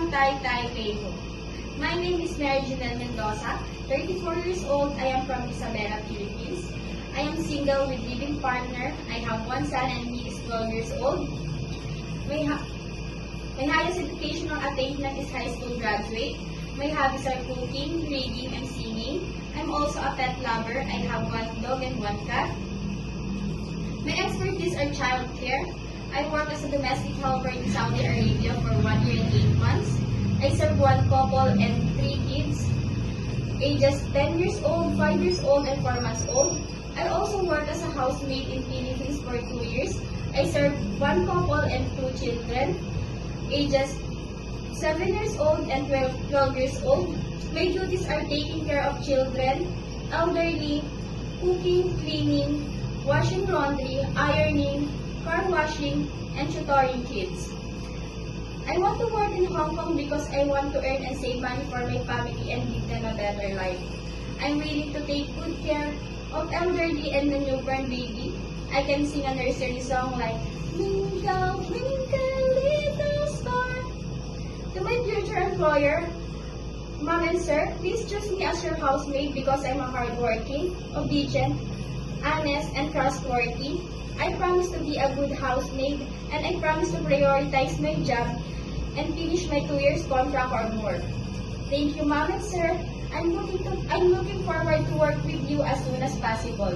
ng Taytay Quezon. My name is Mary Janelle Mendoza, 34 years old. I am from Isabela, Philippines. I am single with living partner. I have one son and he is 12 years old. My highest educational attainment is high school graduate. My hobbies are cooking, reading, and singing. I'm also a pet lover. I have one dog and one cat. My expertise are child care. I work as a domestic helper in Saudi Arabia for 1 year and 8 months. I serve one couple and 3 kids, ages 10 years old, 5 years old, and 4 months old. I also work as a housemaid in Philippines for 2 years. I serve one couple and 2 children, ages 7 years old and 12 years old. My duties are taking care of children, elderly, cooking, cleaning, washing laundry, ironing, car washing, and tutoring kids. I want to work in Hong Kong because I want to earn and save money for my family and give them a better life. I'm willing to take good care of elderly and the newborn baby. I can sing a nursery song like Twinkle, Twinkle, Little Star. To my future employer, Mom and Sir, please choose me as your housemaid because I'm a hardworking, obedient, honest, and trustworthy. I promise to be a good housemaid, and I promise to prioritize my job and finish my 2 years contract or more. Thank you, Mom and Sir. I'm looking forward to work with you as soon as possible.